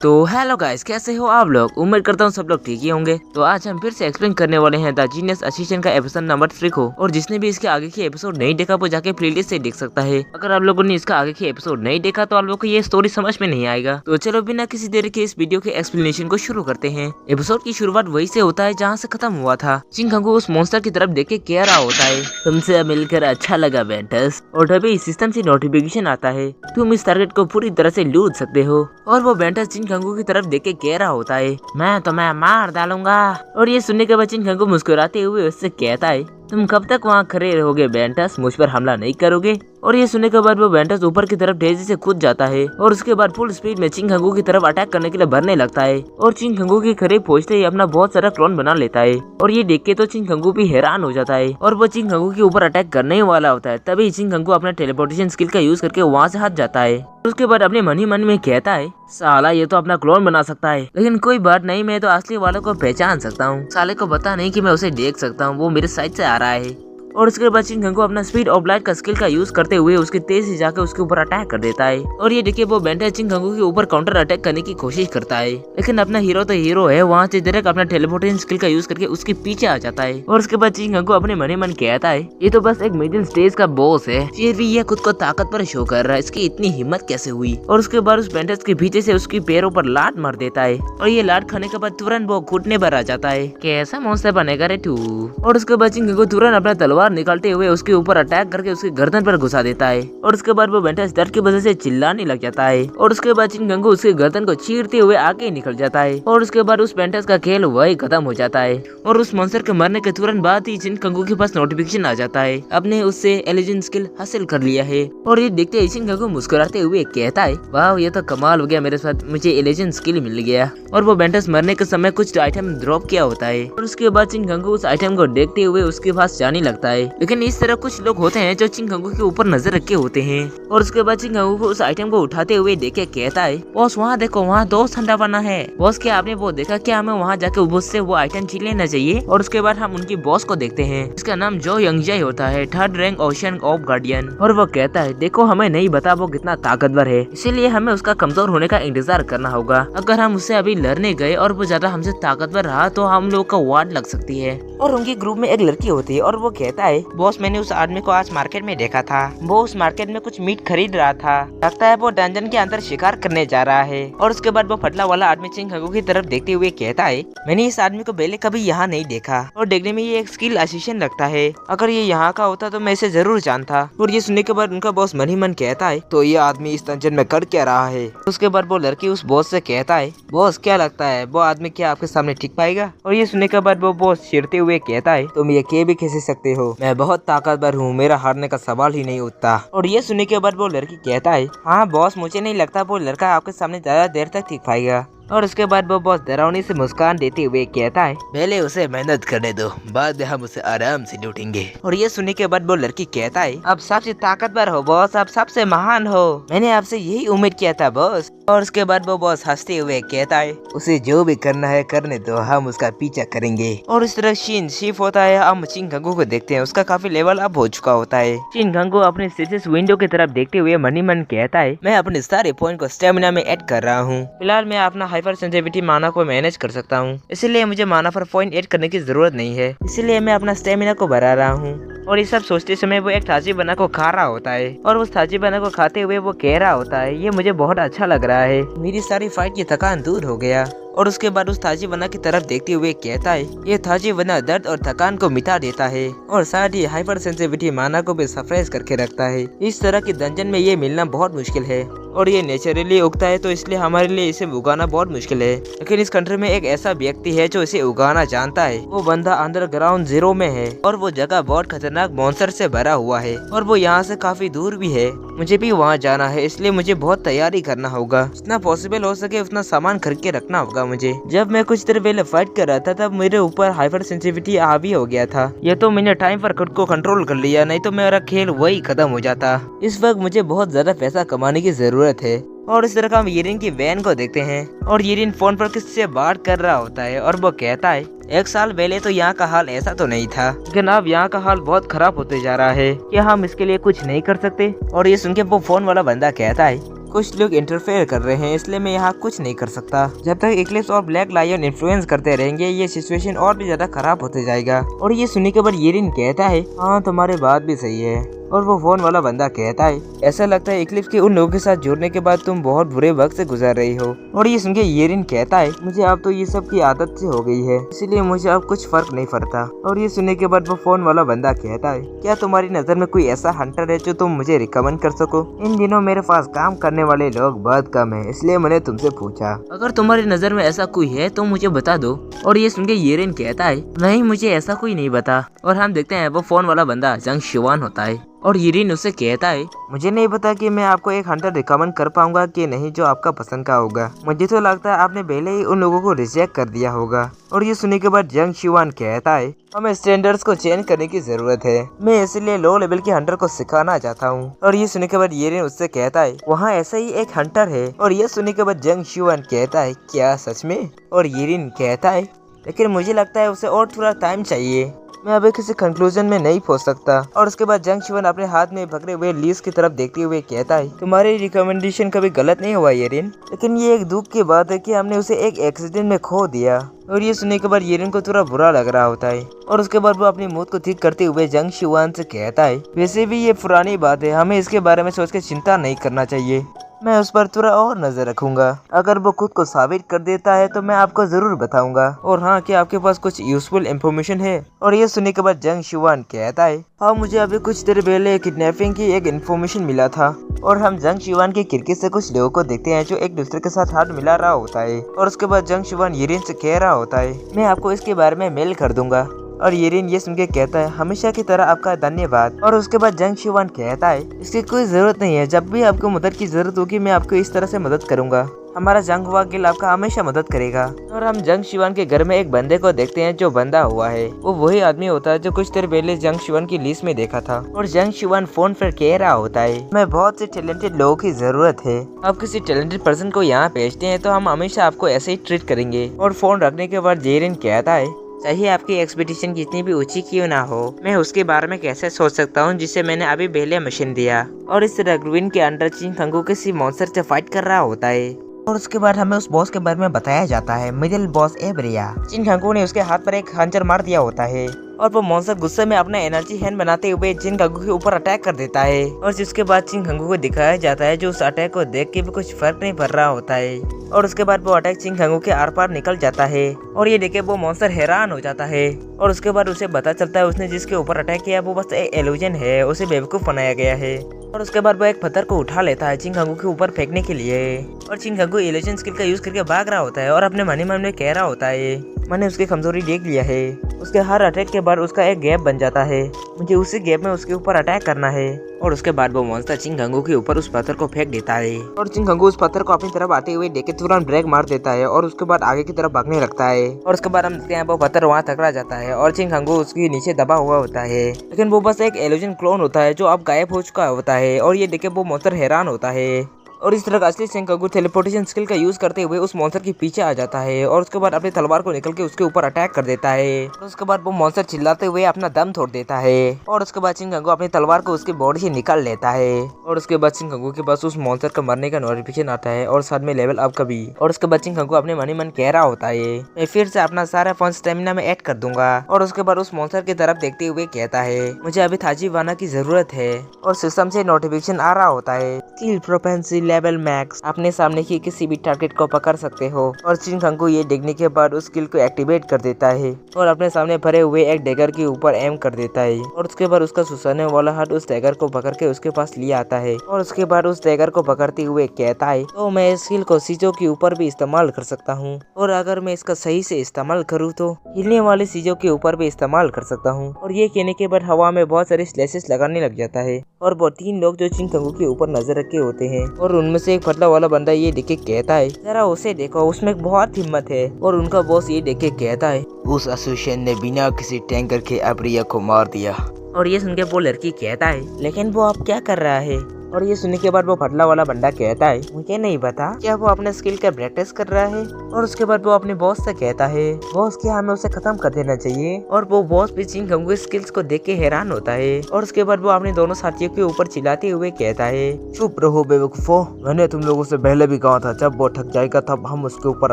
तो hello guys, कैसे हो आप लोग। उम्मीद करता हूँ सब लोग ठीक ही होंगे। तो आज हम फिर से एक्सप्लेन करने वाले हैं द जीनियस असिस्टेंट का एपिसोड नंबर 3 को। और जिसने भी इसके आगे की एपिसोड नहीं देखा वो जाके प्लेलिस्ट से देख सकता है। अगर आप लोगों ने इसका आगे की एपिसोड नहीं देखा तो आप लोगों को ये स्टोरी समझ में नहीं आएगा। तो चलो बिना किसी देरी के इस वीडियो के एक्सप्लेनेशन को शुरू करते हैं। एपिसोड की शुरुआत वही से होता है जहाँ से खत्म हुआ था। चिंगकंगू उस मॉन्स्टर की तरफ देख के कह रहा होता है, तुमसे मिलकर अच्छा लगा बेंटस। और तभी सिस्टम से नोटिफिकेशन आता है, तुम इस टारगेट को पूरी तरह से लूट सकते हो। और वो बेंटस चिंगकंगू की तरफ देख के कह रहा होता है, मैं तुम्हें मार डालूंगा। और ये सुनने के बाद चिंगकंगू मुस्कुराते हुए उससे कहता है, तुम कब तक वहाँ खड़े रहोगे बेंटस, मुझ पर हमला नहीं करोगे। और ये सुनने के बाद वो बेंटस ऊपर की तरफ तेजी से कूद जाता है और उसके बाद फुल स्पीड में चिंगकंगू की तरफ अटैक करने के लिए भरने लगता है। और चिंगकंगू के करीब पहुंचते ही अपना बहुत सारा क्लोन बना लेता है। और ये देख के तो चिंगकंगू भी हैरान हो जाता है और वो चिंगकंगू के ऊपर अटैक करने ही वाला होता है। तभी चिंगकंगू अपना टेलीपोर्टेशन स्किल का यूज करके वहाँ से हट जाता है। उसके बाद अपने मन ही मन में कहता है, साला ये तो अपना क्लोन बना सकता है, लेकिन कोई बात नहीं, मैं तो असली वालों को पहचान सकता हूँ। साले को पता नहीं कि मैं उसे देख सकता हूँ, वो मेरे साइड से आ रहा है। और उसके बाद चिंगकंगू अपना स्पीड ऑफ लाइट का स्किल का यूज करते हुए उसके तेज से जाकर उसके ऊपर अटैक कर देता है। और ये देखिए वो बेंटस चिंगकंगू के ऊपर काउंटर अटैक करने की कोशिश करता है, लेकिन अपना हीरो तो हीरो है, वहाँ से डायरेक्ट अपना टेलीपोर्टेशन स्किल का यूज करके उसके पीछे आ जाता है। और उसके बाद चिंगकंगू अपने मन ही मन कहता है, ये तो बस एक मिडिल स्टेज का बॉस है, फिर भी ये खुद को ताकतवर शो कर रहा है, इसकी इतनी हिम्मत कैसे हुई। और उसके बाद उस बेंटस के पीछे से उसके पैरों पर लात मार देता है। और ये लात खाने के बाद तुरंत वो घुटने पर आ जाता है, कैसा मॉन्स्टर बनेगा रे तू। और उसके बाद चिंगकंगू तुरंत अपना तलवार निकालते हुए उसके ऊपर अटैक करके उसके गर्दन पर घुसा देता है। और उसके बाद वो बेंटस डर की वजह से चिल्लाने लग जाता है। और उसके बाद चिंगकंगू उसके गर्दन को चीरते हुए आगे निकल जाता है। और उसके बाद उस बेंटस का खेल वही खत्म हो जाता है। और उस मॉन्स्टर के मरने के तुरंत बाद ही चिंगकंगू के पास नोटिफिकेशन आ जाता है, अपने उससे एलिजन स्किल हासिल कर लिया है। और ये देखते ही चिंगकंगू मुस्कुराते हुए कहता है, वाह ये तो कमाल हो गया, मेरे साथ मुझे एलिजन स्किल मिल गया। और वो बेंटस मरने के समय कुछ आइटम ड्रॉप किया होता है। और उसके बाद चिंगकंगू उस आइटम को देखते हुए उसके पास जाने लगता है, लेकिन इस तरह कुछ लोग होते हैं जो चिंगकंगू के ऊपर नजर रखे होते हैं। और उसके बाद चिंगकंगू को उस आइटम को उठाते हुए देखे कहता है, बॉस वहाँ देखो, वहाँ दोस्त ठंडा बना है। बॉस क्या आपने वो देखा, क्या हमें वहाँ जाके उससे वो आइटम छीन लेना चाहिए। और उसके बाद हम उनकी बॉस को देखते हैं, इसका नाम जो यंगजाई होता है, 3rd rank ocean of guardian. और वो कहता है, देखो हमें नहीं पता वो कितना ताकतवर है, इसीलिए हमें उसका कमजोर होने का इंतजार करना होगा। अगर हम उससे अभी लड़ने गए और वो ज्यादा हमसे ताकतवर रहा तो हम लोग का वार्ड लग सकती है। और उनके ग्रुप में एक लड़की होती है और वो कहता है, बॉस मैंने उस आदमी को आज मार्केट में देखा था, वो उस मार्केट में कुछ मीट खरीद रहा था, लगता है वो डंजन के अंदर शिकार करने जा रहा है। और उसके बाद वो फटला वाला आदमी चिंगकंगू की तरफ देखते हुए कहता है, मैंने इस आदमी को पहले कभी यहाँ नहीं देखा और देखने में ये एक स्किल असिस्टेंट लगता है, अगर ये यहाँ का होता तो मैं इसे जरूर जानता। और ये सुनने के बाद उनका बॉस मन ही मन कहता है, तो ये आदमी इस डंजन में कर क्या रहा है। उसके बाद वो लड़की उस बॉस से कहता है, बॉस क्या लगता है वो आदमी क्या आपके सामने टिक पाएगा। और ये सुनने के बाद वो बॉस चिढ़ते हुए कहता है, तुम ये के भी कैसे सकते हो, मैं बहुत ताकतवर हूँ, मेरा हारने का सवाल ही नहीं उठता। और ये सुनने के बाद वो लड़की कहता है, हाँ बॉस मुझे नहीं लगता वो लड़का आपके सामने ज्यादा देर तक टिक पाएगा। और उसके बाद वो बॉस डरावनी से मुस्कान देते हुए कहता है, पहले उसे मेहनत करने दो, बाद में हम उसे आराम से लूटेंगे। और ये सुनने के बाद वो लड़की कहता है, अब सबसे ताकतवर हो बॉस, अब सबसे महान हो, मैंने आपसे यही उम्मीद किया था बॉस। और उसके बाद वो बॉस हंसते हुए कहता है, उसे जो भी करना है करने दो, हम उसका पीछा करेंगे। और इस तरह सीन शिफ्ट होता है, हम चिंगकंगू को देखते हैं, उसका काफी लेवल अप हो चुका होता है। चिंगकंगू अपने सीधे विंडो की तरफ देखते हुए मन ही मन कहता है, मैं अपने सारे पॉइंट को स्टेमिना में ऐड कर रहा हूँ, फिलहाल मैं अपना हाइपर सेंसिटिविटी माना को मैनेज कर सकता हूँ, इसलिए मुझे माना पर पॉइंट ऐड करने की जरूरत नहीं है, इसलिए मैं अपना स्टेमिना को बढ़ा रहा हूँ। और ये सब सोचते समय वो एक थाजी बना को खा रहा होता है और उस थाजी बना को खाते हुए वो कह रहा होता है, ये मुझे बहुत अच्छा लग रहा है, मेरी सारी फाइट की थकान दूर हो गया। और उसके बाद उस थाजी बना की तरफ देखते हुए कहता है, ये थाजी बना दर्द और थकान को मिटा देता है और साथ ही हाइपर सेंसिटिविटी माना को भी सफ्रेश करके रखता है। इस तरह की डंजन में ये मिलना बहुत मुश्किल है और ये नेचुरली उगता है, तो इसलिए हमारे लिए इसे उगाना बहुत मुश्किल है। लेकिन इस कंट्री में एक ऐसा व्यक्ति है जो इसे उगाना जानता है, वो बंदा अंडरग्राउंड 0 में है और वो जगह बहुत खतरनाक मॉन्स्टर से भरा हुआ है और वो यहाँ से काफी दूर भी है। मुझे भी वहाँ जाना है, इसलिए मुझे बहुत तैयारी करना होगा, जितना पॉसिबल हो सके उतना सामान खरीद के रखना होगा मुझे। जब मैं कुछ देर पहले फाइट कर रहा था तब मेरे ऊपर हाइपर सेंसिटिविटी हावी हो गया था, ये तो मैंने टाइम पर खुद को कंट्रोल कर लिया, नहीं तो मेरा खेल वही खत्म हो जाता। इस वक्त मुझे बहुत ज्यादा पैसा कमाने की जरूरत है। और इस तरह का हम येरिन की वैन को देखते हैं और येरिन फोन पर किसी से बात कर रहा होता है और वो कहता है, 1 साल पहले तो यहाँ का हाल ऐसा तो नहीं था, लेकिन अब यहाँ का हाल बहुत खराब होते जा रहा है, क्या हम इसके लिए कुछ नहीं कर सकते। और ये सुनके वो फोन वाला बंदा कहता है, कुछ लोग इंटरफेयर कर रहे हैं, इसलिए मैं यहाँ कुछ नहीं कर सकता। जब तक इक्लिप्स और ब्लैक लायन इन्फ्लुएंस करते रहेंगे ये सिचुएशन और भी ज्यादा खराब होते जाएगा। और ये सुनने के बाद येरिन कहता है, हाँ तुम्हारी बात भी सही है। और वो फोन वाला बंदा कहता है, ऐसा लगता है इक्लिप्स के उन लोगों के साथ जुड़ने के बाद तुम बहुत बुरे वक्त से गुजर रही हो। और ये सुन के येरिन कहता है, मुझे अब तो ये सब की आदत से हो गई है, इसीलिए मुझे अब कुछ फर्क नहीं पड़ता। और ये सुनने के बाद वो फोन वाला बंदा कहता है, क्या तुम्हारी नजर में कोई ऐसा हंटर है जो तुम मुझे रिकमेंड कर सको? इन दिनों मेरे पास काम करने वाले लोग बहुत कम है, इसलिए मैंने तुमसे पूछा। अगर तुम्हारी नजर में ऐसा कोई है तो मुझे बता दो। और ये सुन के येरिन कहता है, नहीं मुझे ऐसा कोई नहीं बता। और हम देखते हैं वो फोन वाला बंदा जंग शिवान होता है। और येरिन उससे कहता है, मुझे नहीं पता कि मैं आपको एक हंटर रिकमेंड कर पाऊंगा कि नहीं जो आपका पसंद का होगा। मुझे तो लगता है आपने पहले ही उन लोगों को रिजेक्ट कर दिया होगा। और ये सुनने के बाद जंग शिवान कहता है, हमें स्टैंडर्ड्स को चेंज करने की जरूरत है, मैं इसलिए लो लेवल के हंटर को सिखाना चाहता हूँ। और ये सुनने के बाद येरिन उससे कहता है, वहाँ ऐसा ही एक हंटर है। और ये सुनने के बाद जंग शिवान कहता है, क्या सच में? और येरिन कहता है, लेकिन मुझे लगता है उसे और थोड़ा टाइम चाहिए, मैं अभी किसी कंक्लूजन में नहीं पहुंच सकता। और उसके बाद जंग शिवन अपने हाथ में पकड़े हुए लीज की तरफ देखते हुए कहता है, तुम्हारी रिकमेंडेशन कभी गलत नहीं हुआ येरिन, लेकिन ये एक दुख की बात है कि हमने उसे एक एक्सीडेंट में खो दिया। और ये सुनने के बाद येरिन को थोड़ा बुरा लग रहा होता है। और उसके बाद वो अपनी मौत को ठीक करते हुए जंग शिवान से कहता है, वैसे भी ये पुरानी बात है, हमें इसके बारे में सोच के चिंता नहीं करना चाहिए, मैं उस पर थोड़ा और नजर रखूंगा। अगर वो खुद को साबित कर देता है तो मैं आपको जरूर बताऊंगा। और हाँ, क्या आपके पास कुछ यूजफुल इन्फॉर्मेशन है? और ये सुनने के बाद जंग शिवान कहता है, हाँ मुझे अभी कुछ देर पहले किडनैपिंग की एक इन्फॉर्मेशन मिला था। और हम जंग शिवान की खिड़की से कुछ लोगों को देखते हैं जो एक दूसरे के साथ हाथ मिला रहा होता है। और उसके बाद जंग शिवान येरिन से कह रहा होता है, मैं आपको इसके बारे में मेल कर दूंगा। और येरिन ये सुन के कहता है, हमेशा की तरह आपका धन्यवाद। और उसके बाद जंग शिवान कहता है, इसकी कोई जरूरत नहीं है, जब भी आपको मदद की जरूरत होगी मैं आपको इस तरह से मदद करूंगा, हमारा जंग हुआ गिल आपका हमेशा मदद करेगा। और हम जंग शिवान के घर में एक बंदे को देखते हैं जो बंधा हुआ है। वो वही आदमी होता है जो कुछ देर पहले जंग शिवान की लिस्ट में देखा था। और जंग शिवान फोन पर कह रहा होता है, मैं बहुत से टैलेंटेड लोगों की जरूरत है, आप किसी टैलेंटेड पर्सन को यहाँ भेजते हैं तो हम हमेशा आपको ऐसे ही ट्रीट करेंगे। और फोन रखने के बाद येरिन कहता है, चाहे आपकी एक्सपेक्टेशन कितनी भी ऊंची क्यों ना हो, मैं उसके बारे में कैसे सोच सकता हूँ जिसे मैंने अभी पहले मिशन दिया। और इस रगविन के अंडर चिन खंगू किसी मॉन्स्टर से फाइट कर रहा होता है। और उसके बाद हमें उस बॉस के बारे में बताया जाता है, मिडिल बॉस एब्रिया। चिन खंगू ने उसके हाथ पर एक खंजर मार दिया होता है। और वो मॉन्स्टर गुस्से में अपना एनर्जी हैंड बनाते हुए चिन खंगू के ऊपर अटैक कर देता है। और जिसके बाद चिन खंगू को दिखाया जाता है जो उस अटैक को देख के भी कुछ फर्क नहीं पड़ रहा होता है। और उसके बाद वो अटैक चिन खंगू के आर पार निकल जाता है। और ये देखे वो मॉन्स्टर हैरान हो जाता है। और उसके बाद उसे पता चलता है उसने जिसके ऊपर अटैक किया वो बस एक इल्यूजन है, उसे बेवकूफ बनाया गया है। और उसके बाद वो एक पत्थर को उठा लेता है चिन खंगू के ऊपर फेंकने के लिए। और चिन खंगू इल्यूजन स्किल का यूज करके भाग रहा होता है और अपने मन में कह रहा होता है, मैंने उसकी कमजोरी देख लिया है। उसके हर अटैक के बाद उसका एक गैप बन जाता है, मुझे उसी गैप में उसके ऊपर अटैक करना है। और उसके बाद वो मॉन्स्टर चिन खंगू के ऊपर उस पत्थर को फेंक देता है। और चिन खंगू उस पत्थर को अपनी तरफ आते हुए देख के तुरंत ब्रेक मार देता है और उसके बाद आगे की तरफ भागने लगता है। और उसके बाद हम देखते हैं वो पत्थर वहाँ टकरा जाता है और चिन खंगू उसके नीचे दबा हुआ होता है। लेकिन वो बस एक इल्यूजन क्लोन होता है जो अब गायब हो चुका होता है। और ये देख के वो मॉन्स्टर हैरान होता है। और इस तरह असली चिन खंगू टेलीपोर्टेशन स्किल का यूज करते हुए उस मॉन्स्टर के पीछे आ जाता है। और उसके बाद अपनी तलवार को निकल के उसके ऊपर अटैक कर देता है। और उसके बाद वो मॉन्स्टर चिल्लाते हुए अपना दम तोड़ देता है। और उसके बाद चिन खंगू अपनी तलवार को उसकी बॉडी से निकाल लेता है। और उसके बाद चिन खंगू के पास उस मॉन्स्टर का मरने का नोटिफिकेशन आता है और साथ में लेवल अप का भी। और उसके बाद चिन खंगू अपने मन ही मन कह रहा होता है, मैं फिर से अपना सारा फन स्टेमिना में ऐड कर दूंगा। और उसके बाद उस मॉन्स्टर की तरफ देखते हुए कहता है, मुझे अभी ताजीवाना की जरूरत है। और सिस्टम से नोटिफिकेशन आ रहा होता है, स्किल प्रोपेंसी लेवल मैक्स, अपने सामने की किसी भी टारगेट को पकड़ सकते हो। और चिन खंगू ये देखने के बाद उस स्किल को एक्टिवेट कर देता है और अपने सामने भरे हुए एक डैगर के ऊपर एम कर देता है। और उसके बाद उसका सुसाने वाला हाथ उस डैगर को पकड़ के उसके पास लिया आता है। और उसके बाद उस डैगर को पकड़ते हुए कहता है, तो मैं इस स्किल को चीजों के ऊपर भी इस्तेमाल कर सकता हूँ। और अगर मैं इसका सही से इस्तेमाल करूँ तो हिलने वाली चीजों के ऊपर भी इस्तेमाल कर सकता हूँ। और ये कहने के बाद हवा में बहुत सारे स्लैशेस लगाने लग जाता है। और वो 3 लोग जो चिन खंगू के ऊपर नजर रखे होते हैं। और उनमें से एक पतला वाला बंदा ये देख के कहता है, जरा उसे देखो, उसमें बहुत हिम्मत है। और उनका बॉस ये देख के कहता है, उस एसोसिएशन ने बिना किसी टैंकर के अब्रिया को मार दिया। और ये सुन के वो लड़की कहता है, लेकिन वो अब क्या कर रहा है? और ये सुनने के बाद वो फटला वाला बंदा कहता है मुझे नहीं पता क्या वो अपने स्किल का प्रैक्टिस कर रहा है। और उसके बाद वो अपने बॉस से कहता है बॉस क्या हमें उसे खत्म कर देना चाहिए। और वो बॉस भी चिन कंगू स्किल्स को देख के हैरान होता है। और उसके बाद वो अपने दोनों साथियों के ऊपर चिल्लाते हुए कहता है चुप रहो बेवकूफो, मैंने तुम लोगों से पहले भी कहा था जब वो थक जाएगा तब हम उसके ऊपर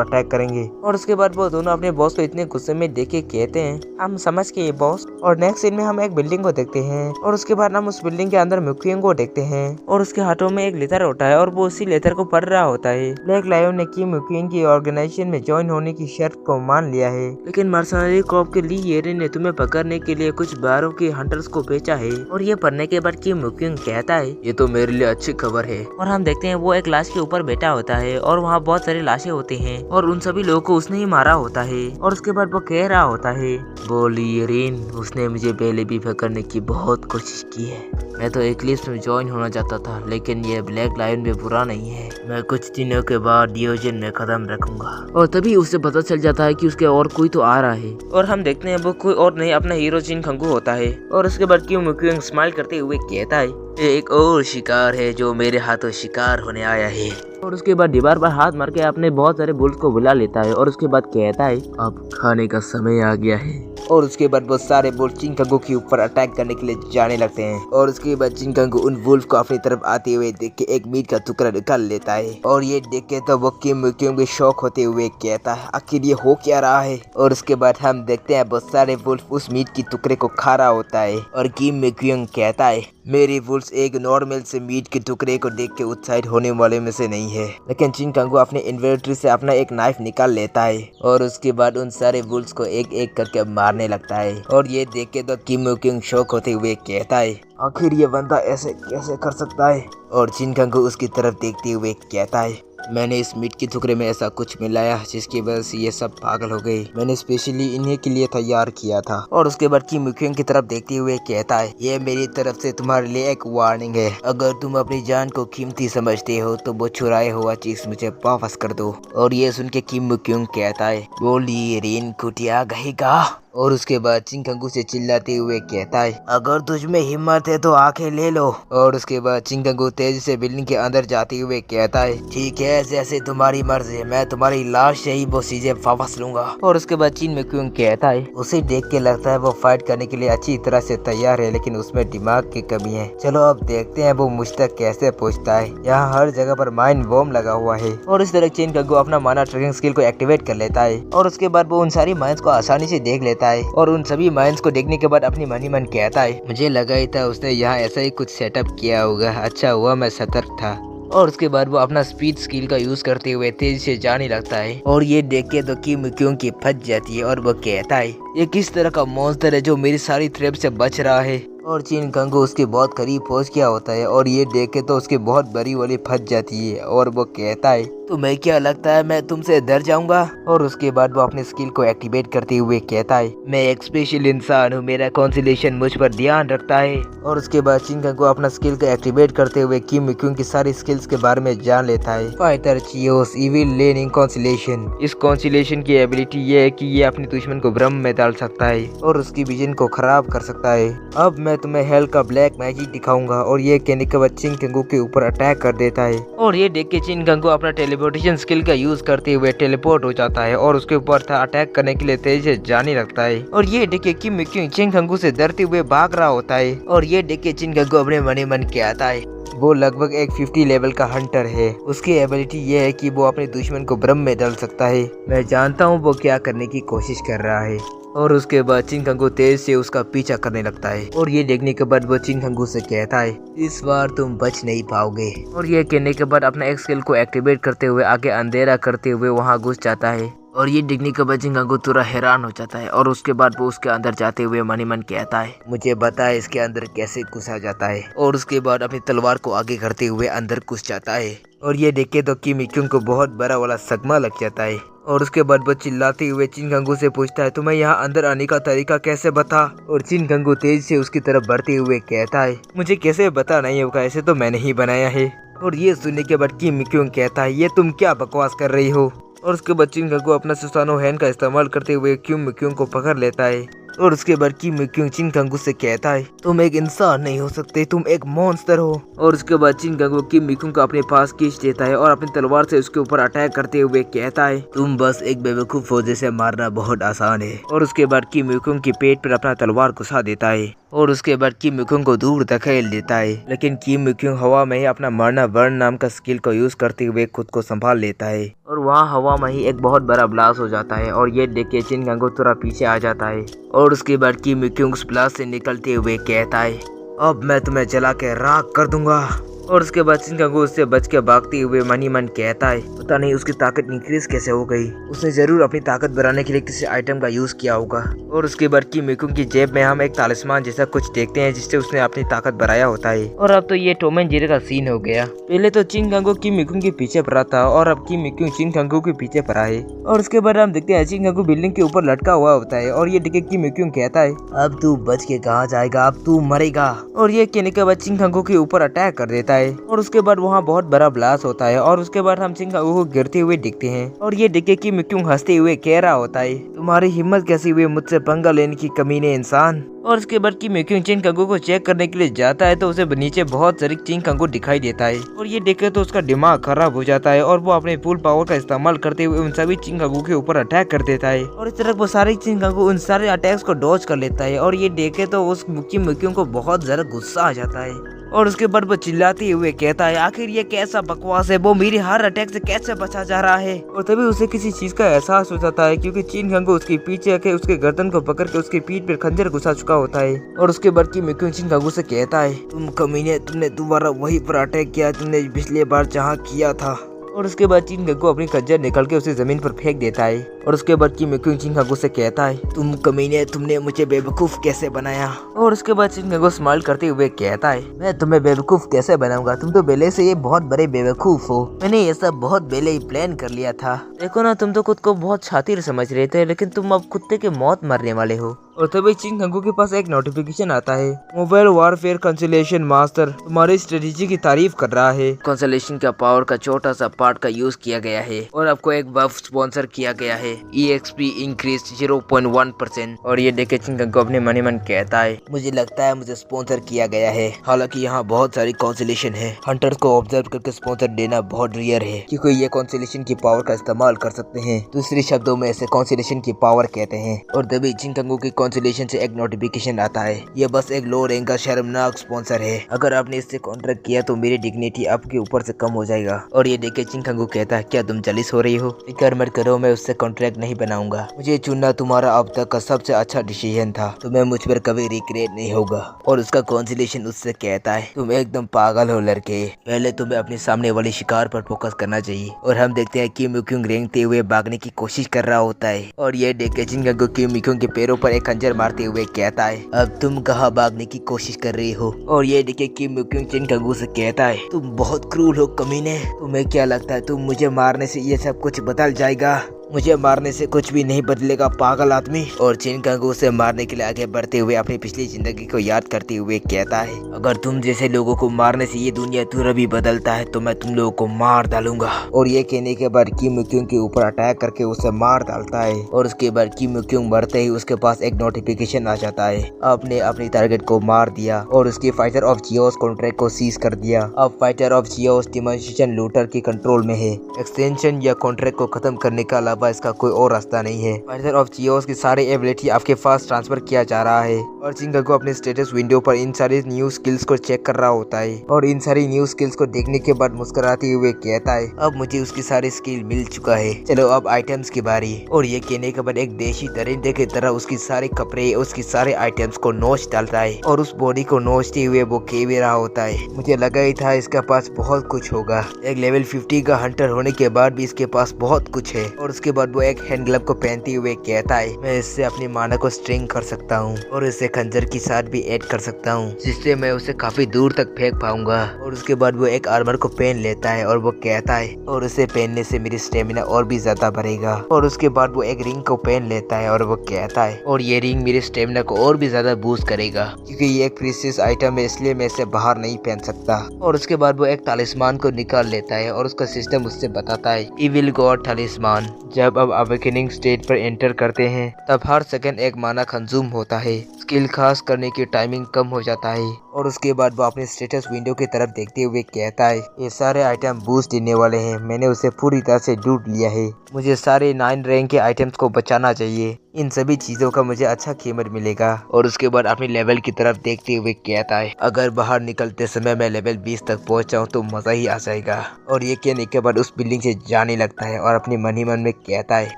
अटैक करेंगे। और उसके बाद वो दोनों अपने बॉस को इतने गुस्से में देख के कहते हैं हम समझ के बॉस। और नेक्स्ट सीन में हम एक बिल्डिंग को देखते हैं और उसके बाद हम उस बिल्डिंग के अंदर मुक्युंग को देखते हैं और उसके हाथों में एक लेटर होता है और वो उसी लेटर को पढ़ रहा होता है। ब्लैक लायन ने किम मुक्युंग की ऑर्गेनाइजेशन में ज्वाइन होने की शर्त को मान लिया है, लेकिन मर्सनरी कॉर्प के ली येरिन ने तुम्हें पकड़ने के लिए कुछ बाहरों के हंटर्स को भेजा है। और ये पढ़ने के बाद किम मुक्युंग कहता है ये तो मेरे लिए अच्छी खबर है। और हम देखते हैं वो एक लाश के ऊपर बैठा होता है और वहाँ बहुत सारी लाशें होती हैं और उन सभी लोगों को उसने ही मारा होता है। और उसके बाद वो कह रहा होता है बोली येरिन उसने मुझे पहले भी पकड़ने की बहुत कोशिश की है। मैं तो एक्लिप्स में ज्वाइन होना चाहता था, लेकिन ये ब्लैक लायन में बुरा नहीं है। मैं कुछ दिनों के बाद डियोजन में कदम रखूंगा। और तभी उसे पता चल जाता है कि उसके और कोई तो आ रहा है। और हम देखते हैं वो कोई और नहीं अपना हीरो चिन कंगू होता है। और उसके बाद किम मुक्युंग स्माइल करते हुए कहता है एक और शिकार है जो मेरे हाथों शिकार होने आया है। और उसके बाद दीवार पर हाथ मार के अपने बहुत सारे बुल्स को बुला लेता है और उसके बाद कहता है अब खाने का समय आ गया है। और उसके बाद बहुत सारे बुल्स चिन कंगू के ऊपर अटैक करने के लिए जाने लगते हैं। और उसके बाद चिन कंगू उन वुल्फ को अपनी तरफ आते हुए देख के एक मीट का टुकड़ा निकाल लेता है। और ये देख के तो वो किम मुक्युंग भी शौक होते हुए कहता है आखिर ये हो क्या रहा है। और उसके बाद हम देखते हैं बहुत सारे वुल्फ उस मीट की टुकड़े को खा रहा होता है। और किम मुक्युंग कहता है मेरी वुल्फ एक नॉर्मल से मीट के टुकड़े को देख के उत्साहित होने वाले में से नहीं है। लेकिन चिन कंगू अपने इन्वेंटरी से अपना एक नाइफ निकाल लेता है और उसके बाद उन सारे वुल्फ्स को एक एक करके मारने लगता है। और ये देख के तो किम मुक्युंग शौक होते हुए कहता है आखिर ये बंदा ऐसे कैसे कर सकता है। और चिन कंगू उसकी तरफ देखते हुए कहता है मैंने इस मीट के टुकड़े में ऐसा कुछ मिलाया जिसकी वजह से ये सब पागल हो गए। मैंने स्पेशली इन्हीं के लिए तैयार किया था। और उसके बाद किम मुक्युंग की तरफ देखते हुए कहता है ये मेरी तरफ से तुम्हारे लिए एक वार्निंग है। अगर तुम अपनी जान को कीमती समझते हो तो वो चुराए हुआ चीज मुझे वापस कर दो। और ये सुन के किम मुक्युंग कहता है बोली रेन कुटिया गहेगा। और उसके बाद चिन कंगू से चिल्लाते हुए कहता है अगर तुझ में हिम्मत है तो आंखें ले लो। और उसके बाद चिन कंगू तेजी से बिल्डिंग के अंदर जाते हुए कहता है ठीक है जैसे तुम्हारी मर्जी, मैं तुम्हारी लाश से ही वो चीजें वापस लूंगा। और उसके बाद चिन मुक्युंग कहता है उसे देख के लगता है वो फाइट करने के लिए अच्छी तरह से तैयार है, लेकिन उसमें दिमाग की कमी है। चलो अब देखते हैं वो मुझ तक कैसे पहुँचता है। यहाँ हर जगह पर माइंड बॉम्ब लगा हुआ है। और इस तरह चिन कंगू अपना माना ट्रैकिंग स्किल को एक्टिवेट कर लेता है। और उसके बाद वो उन सारी माइंस को आसानी से देख लेता है। और उन सभी माइंस को देखने के बाद अपनी मन ही मन कहता है मुझे लगा ही था उसने यहाँ ऐसा ही कुछ सेटअप किया होगा, अच्छा हुआ मैं सतर्क था। और उसके बाद वो अपना स्पीड स्किल का यूज करते हुए तेजी से जाने लगता है। और ये देख के तो किम मुक्युंग की फंस जाती है और वो कहता है ये किस तरह का मॉन्स्टर है जो मेरी सारी थ्रेट से बच रहा है। और चिन कंगू उसके बहुत करीब पहुंच गया होता है और ये देख के तो उसकी बहुत बड़ी वाली फंस जाती है। और वो कहता है तुम्हें क्या लगता है मैं तुमसे डर जाऊंगा। और उसके बाद वो अपने स्किल को एक्टिवेट करते हुए कहता है मैं एक स्पेशल इंसान हूँ, मेरा कॉन्सुलेशन मुझ पर ध्यान रखता है। और उसके बाद चिन कंगू अपना स्किल को एक्टिवेट करते हुए किम मुक्युंग की सारी स्किल्स के बारे में जान लेता है। Fighter chaos evil leaning consolation. इस कॉन्सुलेशन की एबिलिटी ये है कि ये अपने दुश्मन को भ्रम में डाल सकता है और उसकी विजन को खराब कर सकता है। अब मैं तुम्हें हेल का ब्लैक मैजिक दिखाऊंगा। और ये कहने के बाद चिन कंगू के ऊपर अटैक कर देता है। और ये देख के चिन कंगू अपना टेलीपोर्टेशन स्किल का यूज करते हुए टेलीपोर्ट हो जाता है और उसके ऊपर था अटैक करने के लिए तेजी से जाने लगता है। और ये देख के किम मुक्युंग चिन कंगू से डरते हुए भाग रहा होता है। और ये देख के चिन कंगू अपने मन ही मन कहता है वो लगभग एक 50 लेवल का हंटर है। उसकी एबिलिटी ये है कि वो अपने दुश्मन को भ्रम में डाल सकता है। मैं जानता हूँ वो क्या करने की कोशिश कर रहा है। और उसके बाद चिन कंगू तेज से उसका पीछा करने लगता है। और ये देखने के बाद वो चिन कंगू से कहता है इस बार तुम बच नहीं पाओगे। और ये कहने के बाद अपना एक स्किल को एक्टिवेट करते हुए आगे अंधेरा करते हुए वहाँ घुस जाता है। और ये देखने के बाद चिन कंगू थोड़ा हैरान हो जाता है। और उसके बाद वो उसके अंदर जाते हुए मन ही मन कहता है मुझे पता है इसके अंदर कैसे घुसा जाता है। और उसके बाद अपनी तलवार को आगे करते हुए अंदर घुस जाता है। और ये देख के तो किम मुक्युंग को बहुत बड़ा वाला सदमा लग जाता है। और उसके बाद वो चिल्लाते हुए चिन कंगू से पूछता है तुम्हें यहाँ अंदर आने का तरीका कैसे बता। और चिन कंगू तेज से उसकी तरफ बढ़ते हुए कहता है मुझे कैसे बता नहीं होगा, ऐसे तो मैंने ही बनाया है। और ये सुनने के बाद किम मुक्युंग कहता है ये तुम क्या बकवास कर रही हो। और उसके बाद चिन कंगू अपना सुसानो हैंड का इस्तेमाल करते हुए किम मुक्युंग को पकड़ लेता है। और उसके बाद किम क्योंग चिन कंगू से कहता है तुम एक इंसान नहीं हो सकते, तुम एक मॉन्स्टर हो। और उसके बाद चिन कंगू किम मिक्योंग को अपने पास खींच देता है और अपनी तलवार से उसके ऊपर अटैक करते हुए कहता है तुम बस एक बेवकूफ हो जिसे मारना बहुत आसान है। और उसके बाद किम मिक्योंग के पेट पर अपना तलवार घुसा देता है और उसके बाद किम मिक्योंग को दूर धकेल देता है। लेकिन किम मिक्योंग हवा में ही अपना मरना वर्ण नाम का स्किल को यूज करते हुए खुद को संभाल लेता है और वहाँ हवा में ही एक बहुत बड़ा ब्लास्ट हो जाता है और ये देख के चिन कंगू थोड़ा पीछे आ जाता है। और उसके बाद किम मिक्योंग उस ब्लास्ट से निकलते हुए कहता है अब मैं तुम्हें जला के राख कर दूंगा। और उसके बाद चिन कंगू उससे बच के भागते हुए मन ही मन कहता है पता नहीं उसकी ताकत इंक्रीज कैसे हो गई, उसने जरूर अपनी ताकत बढ़ाने के लिए किसी आइटम का यूज किया होगा। और उसके बाद किम मिक्योंग की जेब में हम एक तालिस्मान जैसा कुछ देखते हैं जिससे उसने अपनी ताकत बढ़ाया होता है। और अब तो ये टॉम एंड जेरी का सीन हो गया। पहले तो चिन कंगू किम मिक्योंग के पीछे पड़ा था और अब किम मिक्योंग चिन कंगू के पीछे पड़ा है। और उसके बाद हम देखते हैं चिन कंगू बिल्डिंग के ऊपर लटका हुआ होता है और ये देख किम मिक्योंग कहता है अब तू बच के कहाँ जाएगा, अब तू मरेगा। और ये कहने के बाद चिन कंगू के ऊपर अटैक कर देता है और उसके बाद वहाँ बहुत बड़ा ब्लास्ट होता है। और उसके बाद हम चिन कंगू को गिरते हुए दिखते हैं और ये देख के किम मिक्योंग हंसते हुए कह रहा होता है तुम्हारी हिम्मत कैसी हुई मुझसे पंगा लेने की, कमीने इंसान। और उसके बाद किम मिक्योंग चिन कंगू को चेक करने के लिए जाता है तो उसे नीचे बहुत सारी चिन कंगू दिखाई देता है और ये देखे तो उसका दिमाग खराब हो जाता है और वो अपने फुल पावर का इस्तेमाल करते हुए उन सभी चिन कंगू के ऊपर अटैक कर देता है। और इस तरह वो सारे चिन कंगू उन सारे अटैक्स को डॉज कर लेता है और ये देखे तो उस किम मिक्योंग को बहुत ज्यादा गुस्सा आ जाता है। और उसके बाद वो चिल्लाते हुए कहता है आखिर ये कैसा बकवास है, वो मेरी हर अटैक से कैसे बचा जा रहा है। और तभी उसे किसी चीज का एहसास हो जाता है क्योंकि चिन कंगू उसके पीछे आके उसके गर्दन को पकड़ के उसके पीठ पर खंजर घुसा चुका होता है। और उसके बाद किम मिक्योंग चिन कंगू से कहता है तुम कमीने, तुमने दोबारा वही पर अटैक किया तुमने पिछले बार जहाँ किया था। और उसके बाद चिन कंगू अपनी खंजर निकल के उसे जमीन पर फेंक देता है। और उसके बाद किम मिक्योंग चिन कंगू से कहता है तुम कमीने, तुमने मुझे बेवकूफ कैसे बनाया। और उसके बाद चिन कंगू स्माइल करते हुए कहता है मैं तुम्हें बेवकूफ कैसे बनाऊंगा, तुम तो पहले से ये बहुत बड़े बेवकूफ हो, मैंने ये सब बहुत पहले ही प्लान कर लिया था। देखो ना, तुम तो खुद को बहुत शातिर समझ रहे थे लेकिन तुम अब कुत्ते के मौत मरने वाले हो। और तभी चिन कंगू के पास एक नोटिफिकेशन आता है मोबाइल वॉरफेयर कंसोलेशन मास्टर तुम्हारी स्ट्रेटेजी की तारीफ कर रहा है। कंसोलेशन का पावर का छोटा सा पार्ट का यूज किया गया है और आपको एक बफ स्पॉन्सर किया गया है EXP इंक्रीज 0.1%। और ये देखे चिन कंगू अपने मन ही मन कहता है मुझे लगता है मुझे स्पॉन्सर किया गया है। हालांकि यहाँ बहुत सारी कंसोलेशन है, हंटर्स को ऑब्जर्व करके स्पॉन्सर देना बहुत रेयर है क्योंकि ये कंसोलेशन की पावर का इस्तेमाल कर सकते हैं। दूसरे शब्दों में इसे कंसोलेशन की पावर कहते हैं। और तभी चिन कंगू की कंसोलेशन से एक नोटिफिकेशन आता है ये बस एक लो रैंक का शर्मनाक स्पॉन्सर है, अगर आपने इससे कॉन्ट्रैक्ट किया तो मेरी डिग्निटी आपके ऊपर से कम हो जाएगा। और ये देख के चिन कंगू कहता है क्या तुम जलिस हो रही हो, फिक्र मत करो, मैं उससे कॉन्ट्रैक्ट नहीं बनाऊंगा, मुझे चुनना तुम्हारा अब तक का सबसे अच्छा डिसीजन था, तुम्हें मुझ पर कभी रिग्रेट नहीं होगा। और उसका कंसोलेशन उससे कहता है तुम एकदम पागल हो लड़के, पहले तुम्हें अपने सामने वाले शिकार पर फोकस करना चाहिए। और हम देखते हैं किम मिक्योंग रेंगते हुए भागने की कोशिश कर रहा होता है और ये देख के चिन कंगू किम मिक्योंग के पैरों पर एक खंजर मारते हुए कहता है अब तुम कहाँ भागने की कोशिश कर रही हो। और ये देखे किम मिक्योंग चिन कंगू से कहता है तुम बहुत क्रूर हो कमीने, तुम्हें क्या लगता है तुम मुझे मारने से ये सब कुछ बदल जाएगा, मुझे मारने से कुछ भी नहीं बदलेगा पागल आदमी। और चिन कंगू उसे मारने के लिए आगे बढ़ते हुए अपनी पिछली जिंदगी को याद करते हुए कहता है अगर तुम जैसे लोगों को मारने से ये दुनिया तुरंत भी बदलता है तो मैं तुम लोगों को मार डालूंगा। और ये कहने के बाद किम मिक्योंग के ऊपर अटैक करके उसे मार डालता है। और उसके बाद किम मिक्योंग मरते ही उसके पास एक नोटिफिकेशन आ जाता है आपने अपनी टारगेट को मार दिया और उसकी फाइटर ऑफ जियोस कॉन्ट्रैक्ट को सीज कर दिया। अब फाइटर ऑफ जियोस डिमोंस्ट्रेशन लूटर के कंट्रोल में है, एक्सटेंशन या कॉन्ट्रैक्ट को खत्म करने का अलावा इसका कोई और रास्ता नहीं है। फाइटर ऑफ जियोस की सारी एबिलिटी आपके पास ट्रांसफर किया जा रहा है। और चिन कंगू अपने स्टेटस विंडो पर इन सारी न्यू स्किल्स को चेक कर रहा होता है और इन सारी न्यू स्किल्स को देखने के बाद मुस्कुराते हुए कहता है अब मुझे उसकी सारी स्किल मिल चुका है, चलो अब आइटम्स की बारी। और ये कहने के बाद एक देशी दरिंदे की तरह उसकी सारे कपड़े उसकी सारे आइटम्स को नोच डालता है और उस बॉडी को नोचते हुए वो कह भी रहा होता है मुझे लगा ही था इसके पास बहुत कुछ होगा, एक लेवल 50 का हंटर होने के बाद भी इसके पास बहुत कुछ है। और उसके बाद वो एक हैंड ग्लव को पहनते हुए कहता है मैं इससे अपनी माना को स्ट्रिंग कर सकता हूँ और इसे खंजर की साथ भी ऐड कर सकता हूँ जिससे मैं उसे काफी दूर तक फेंक पाऊंगा। और उसके बाद वो एक आर्मर को पहन लेता है और वो कहता है और उसे पहनने से मेरी स्टेमिना और भी ज्यादा बढ़ेगा। और उसके बाद वो एक रिंग को पहन लेता है और वो कहता है और ये रिंग मेरी स्टेमिना को और भी ज्यादा बूस्ट करेगा क्योंकि ये एक प्रीशियस आइटम है इसलिए मैं इसे बाहर नहीं पहन सकता। और उसके बाद वो एक तालिस्मान को निकाल लेता है और उसका सिस्टम उससे बताता है इविल गॉड तालिस्मान, जब अब अवेकनिंग स्टेट पर एंटर करते हैं तब हर सेकंड एक माना कंज्यूम होता है। स्किल खास करने की टाइमिंग कम हो जाता है और उसके बाद वो अपने स्टेटस विंडो की तरफ देखते हुए कहता है, ये सारे आइटम बूस्ट देने वाले हैं, मैंने उसे पूरी तरह से ढूंढ लिया है। मुझे सारे 9 रैंक के आइटम्स को बचाना चाहिए, इन सभी चीजों का मुझे अच्छा कीमत मिलेगा। और उसके बाद अपने लेवल की तरफ देखते हुए कहता है, अगर बाहर निकलते समय मैं लेवल 20 तक पहुंच जाऊं तो मजा ही आ जाएगा। और ये कहने के बाद उस बिल्डिंग से जाने लगता है और अपने मन ही मन में कहता है,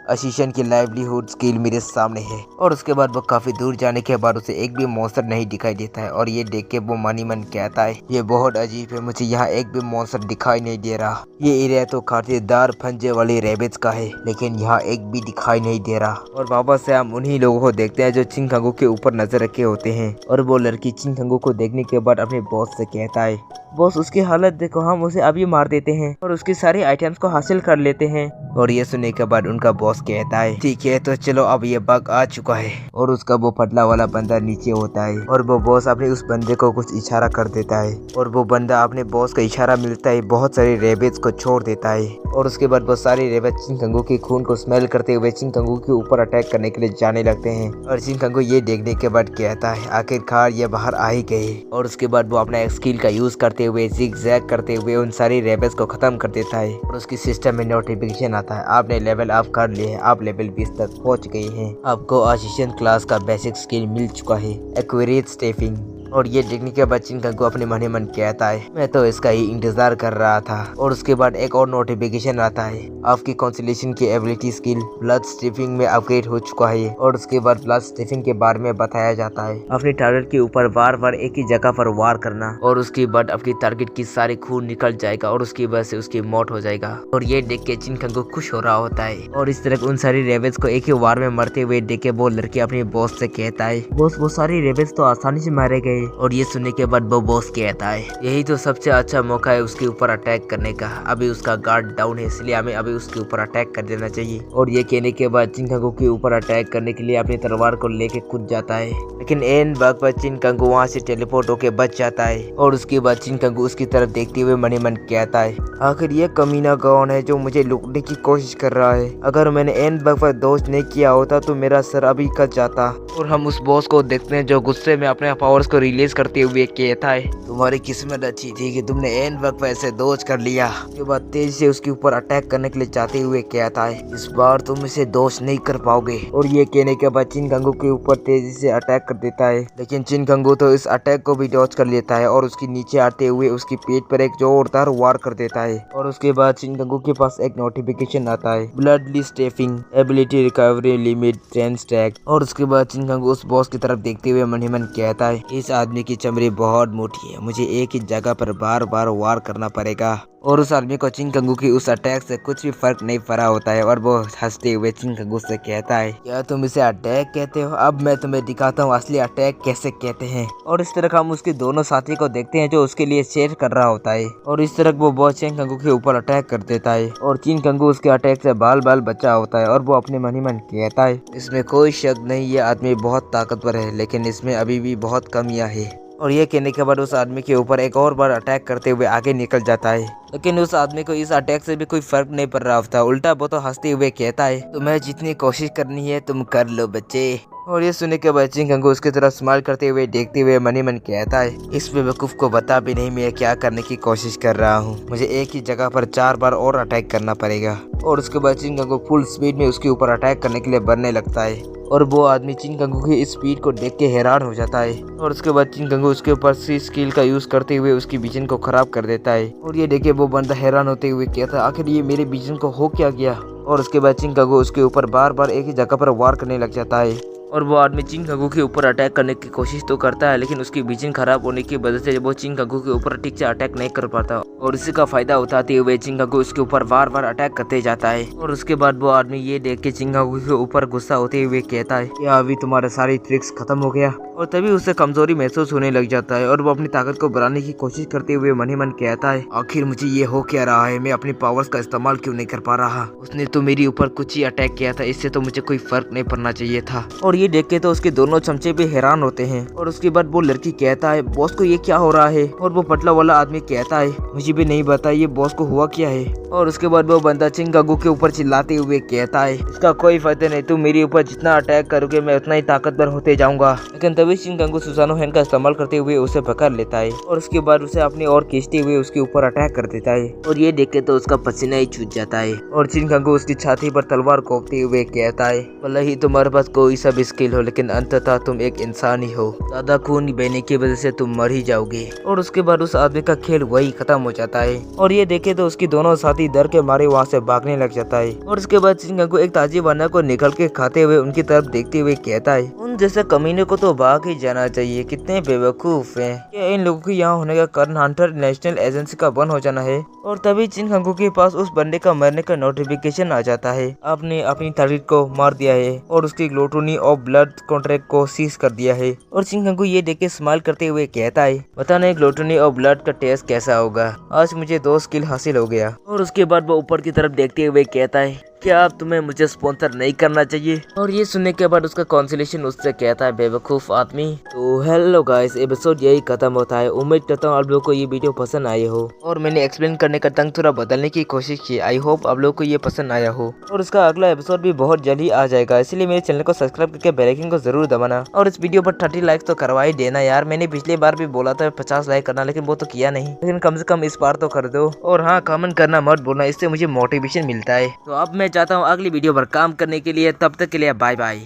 अशीशन की लाइवलीहुड स्किल मेरे सामने है। और उसके बाद वो काफी दूर जाने के बाद उसे एक भी मॉन्स्टर नहीं दिखाई देता है और ये देख के वो मन ही मन कहता है, ये बहुत अजीब है, मुझे यहाँ एक भी मॉन्स्टर दिखाई नहीं दे रहा। ये एरिया तो खातेदार पंजे वाले रैबिट्स का है लेकिन यहाँ एक भी दिखाई नहीं दे रहा। और वापस से हम उन्हीं लोगों को देखते हैं जो चिंगकंगू के ऊपर नजर रखे होते हैं। और वो लड़की चिंगकंगू को देखने के बाद अपने बॉस से कहता है, बॉस उसकी हालत देखो, हम उसे अभी मार देते हैं और उसके सारे आइटम्स को हासिल कर लेते हैं। और ये सुनने के बाद उनका बॉस कहता है, ठीक है तो चलो, अब ये बग आ चुका है। और उसका वो पतला वाला बंदा नीचे होता है और वो बॉस अपने उस बंदे को कुछ इशारा कर देता है और वो बंदा अपने बॉस का इशारा मिलता है बहुत सारे रेबिट्स को छोड़ देता है। और उसके बाद बहुत सारे रेबिट्स चिंगकंगू के खून को स्मेल करते हुए चिंगकंगू के ऊपर अटैक करने के लिए जाने लगते हैं। और चिंगकंगू ये देखने के बाद कहता है, आखिरकार ये बाहर आ ही गए। और उसके बाद वो अपना एक स्किल का यूज करते हुए ज़िग-ज़ैग करते हुए उन सारी रेबिट्स को खत्म कर देता है। और उसकी सिस्टम में नोटिफिकेशन आता है, आपने लेवल अप कर लिए हैं, आप लेवल 20 तक पहुंच गए हैं, आपको असिस्टेंट क्लास का बेसिक स्किल मिल चुका है, एक्यूरेट स्टेपिंग। और ये देखने के बाद चिंगकंगू अपने मन ही मन कहता है, मैं तो इसका ही इंतजार कर रहा था। और उसके बाद एक और नोटिफिकेशन आता है, आपकी कॉन्सुलेशन की एबिलिटी स्किल ब्लड स्टिफिंग में अपग्रेड हो चुका है। और उसके बाद ब्लड स्टिफिंग के बारे में बताया जाता है, अपने टारगेट के ऊपर बार बार एक ही जगह पर वार करना और उसके बाद आपकी टारगेट की सारी खून निकल जाएगा और उसकी वजह से उसकी मौत हो जाएगा। और ये देख के चिंगकंगू खुश हो रहा होता है। और इस तरह उन सारी रेबिट्स को एक ही वार में मरते हुए देख के वो लड़की अपने बॉस से कहता है, बॉस वो सारी रेबिट्स तो आसानी से मारे गए। और ये सुनने के बाद वो बॉस कहता है, यही तो सबसे अच्छा मौका है उसके ऊपर अटैक करने का, अभी उसका गार्ड डाउन है इसलिए हमें अभी उसके ऊपर अटैक कर देना चाहिए। और ये कहने के बाद चिंगकंगू के ऊपर अटैक करने के लिए अपनी तलवार को लेके कूद जाता है, लेकिन एन वक्त पर चिंगकंगू वहाँ से टेलीपोर्ट होके बच जाता है। और उसके बाद चिंगकंगू उसकी तरफ देखते हुए मन ही मन कहता है, आखिर ये कमीना कौन है जो मुझे लूटने की कोशिश कर रहा है, अगर मैंने एन वक्त पर दोस्त नहीं किया होता तो मेरा सर अभी कट जाता। और हम उस बॉस को देखते हैं जो गुस्से में अपने पावर्स को रिलीज करते हुए कहता है, तुम्हारी किस्मत अच्छी थी कि तुमने एन वक्त ऐसे दोज कर लिया। उसके बाद तेजी से उसके ऊपर अटैक करने के लिए जाते हुए कहता है, इस बार तुम इसे दोष नहीं कर पाओगे। और ये कहने के बाद चिंगकंगू के ऊपर तेजी से अटैक कर देता है, लेकिन चिंगकंगू तो इस अटैक को भी डॉज कर लेता है और उसके नीचे आते हुए उसकी पेट पर एक जोरदार वार कर देता है। और उसके बाद चिंगकंगू के पास एक नोटिफिकेशन आता है, bloodily stepping ability recovery limit 10 stack. और उसके बाद चिंगकंगू उस बॉस की तरफ देखते हुए मन ही मन कहता है, इस आदमी की चमड़ी बहुत मोटी है, मुझे एक ही जगह पर बार बार वार करना पड़ेगा। और उस आदमी को चिंगकंगू की उस अटैक से कुछ भी फर्क नहीं पड़ा होता है और वो हंसते हुए चिंगकंगू से कहता है, क्या तुम इसे अटैक कहते हो, अब मैं तुम्हें दिखाता हूँ असली अटैक कैसे कहते हैं। और इस तरह हम उसके दोनों साथी को देखते हैं जो उसके लिए शेयर कर रहा होता है। और इस तरह वो बहुत चिंगकंगू के ऊपर अटैक कर देता है और चिंगकंगू उसके अटैक से बाल बाल बचा होता है। और वो अपने मन ही मन कहता है, इसमें कोई शक नहीं, ये आदमी बहुत ताकतवर है लेकिन इसमें अभी भी बहुत कमियां है। और ये कहने के बाद उस आदमी के ऊपर एक और बार अटैक करते हुए आगे निकल जाता है, लेकिन उस आदमी को इस अटैक से भी कोई फर्क नहीं पड़ रहा होता। उल्टा वो तो हंसते हुए कहता है, तुम्हें जितनी कोशिश करनी है तुम कर लो बच्चे। और ये सुनने के बाद चिंगकंगू उसकी तरफ स्माइल करते हुए देखते हुए मन ही मन कहता है, इस बेवकूफ को बता भी नहीं मैं क्या करने की कोशिश कर रहा हूँ, मुझे एक ही जगह पर 4 बार और अटैक करना पड़ेगा। और उसके बाद चिंगकंगू फुल स्पीड में उसके ऊपर अटैक करने के लिए बढ़ने लगता है और वो आदमी चिंगकंगू की इस स्पीड को देख के हैरान हो जाता है। और उसके बाद चिंगकंगू उसके ऊपर सी स्किल का यूज करते हुए उसकी विजन को खराब कर देता है। और ये देखे वो बंदा हैरान होते हुए कहता है, आखिर ये मेरे विजन को हो क्या गया। और उसके बाद चिंगकंगू उसके ऊपर बार बार एक ही जगह पर वार करने लग जाता है और वो आदमी चिंगकंगू के ऊपर अटैक करने की कोशिश तो करता है, लेकिन उसकी विजन खराब होने की वजह से वो चिंगकंगू के ऊपर ठीक से अटैक नहीं कर पाता। और इसी का फायदा उठाते हुए चिंगकंगू उसके ऊपर बार बार अटैक करते जाता है। और उसके बाद वो आदमी ये देख के चिंगकंगू के ऊपर गुस्सा होते हुए कहता है, क्या अभी तुम्हारे सारी ट्रिक्स खत्म हो गया। और तभी उसे कमजोरी महसूस होने लग जाता है और वो अपनी ताकत को बढ़ाने की कोशिश करते हुए मन ही मन कहता है, आखिर मुझे ये हो क्या रहा है, मैं अपनी पावर्स का इस्तेमाल क्यों नहीं कर पा रहा। उसने तो मेरे ऊपर कुछ ही अटैक किया था, इससे तो मुझे कोई फर्क नहीं पड़ना चाहिए था। और ये देख के तो उसके दोनों चमचे भी हैरान होते हैं। और उसके बाद वो लड़की कहता है, बॉस को ये क्या हो रहा है। और वो पतला वाला आदमी कहता है, मुझे भी नहीं पता ये बॉस को हुआ क्या है। और उसके बाद वो बंदा चिंकांगू के ऊपर चिल्लाते हुए कहता है, इसका कोई फायदा नहीं, तुम मेरे ऊपर जितना अटैक करोगे मैं उतना ही ताकतवर होते जाऊंगा। लेकिन तभी चिंकांगू सुसानो हैंड का इस्तेमाल करते हुए उसे पकड़ लेता है और उसके बाद उसे अपनी ओर खींचते हुए उसके ऊपर अटैक कर देता है। और ये देख के तो उसका पसीना ही छूट जाता है। और चिंकांगू उसकी छाती पर तलवार घोंपते हुए कहता है, भले ही तुम्हारे पास कोई सा भी स्किल हो, लेकिन अंततः तुम एक इंसान ही हो, ज्यादा खून बहने की वजह से तुम मर ही जाओगे। और उसके बाद उस आदमी का खेल वही खत्म हो जाता है। और ये देखे तो उसकी दोनों साथी डर के मारे वहाँ से भागने लग जाता है। और उसके बाद चिंकांगू एक ताजी वाना को निकल के खाते हुए उनकी तरफ देखते हुए कहता है, उन जैसे कमीने को तो भाग ही जाना चाहिए, कितने बेवकूफ हैं। क्या इन लोगों के यहाँ होने का कारण हंटर नेशनल एजेंसी का बंद हो जाना है। और तभी चिंकांगू के पास उस बंदे का मरने का नोटिफिकेशन आ जाता है। आपने अपनी टारगेट को मार दिया है और उसकी ग्लूटनी ऑफ ब्लड कॉन्ट्रैक्ट को सीज कर दिया है। और चिंकांगू ये देख के स्माइल करते हुए कहता है, पता नहीं ग्लूटनी ऑफ ब्लड का टेस्ट कैसा होगा, आज मुझे 2 स्किल हासिल हो गया। और उसके बाद वो ऊपर की तरफ देखते हुए कहता है, क्या अब तुम्हें मुझे स्पॉन्सर नहीं करना चाहिए। और ये सुनने के बाद उसका काउंसिलेशन उससे कहता है, बेवकूफ आदमी। तो हेलो गाइस, एपिसोड यही खत्म होता है। उम्मीद करता हूँ आप लोगों को ये वीडियो पसंद आई हो और मैंने एक्सप्लेन करने का ढंग थोड़ा बदलने की कोशिश की। आई होप आप लोगों को ये पसंद आया हो। और उसका अगला एपिसोड भी बहुत जल्दी आ जाएगा, इसलिए मेरे चैनल को सब्सक्राइब करके बेल आइकन को जरूर दबाना। और इस वीडियो पर 30 लाइक्स तो करवा ही देना यार। मैंने पिछली बार भी बोला था 50 लाइक करना, लेकिन वो तो किया नहीं, लेकिन कम से कम इस बार तो कर दो। और हाँ, कमेंट करना मत भूलना, इससे मुझे मोटिवेशन मिलता है। तो अब मैं चाहता हूँ अगली वीडियो पर काम करने के लिए। तब तक के लिए बाय बाय।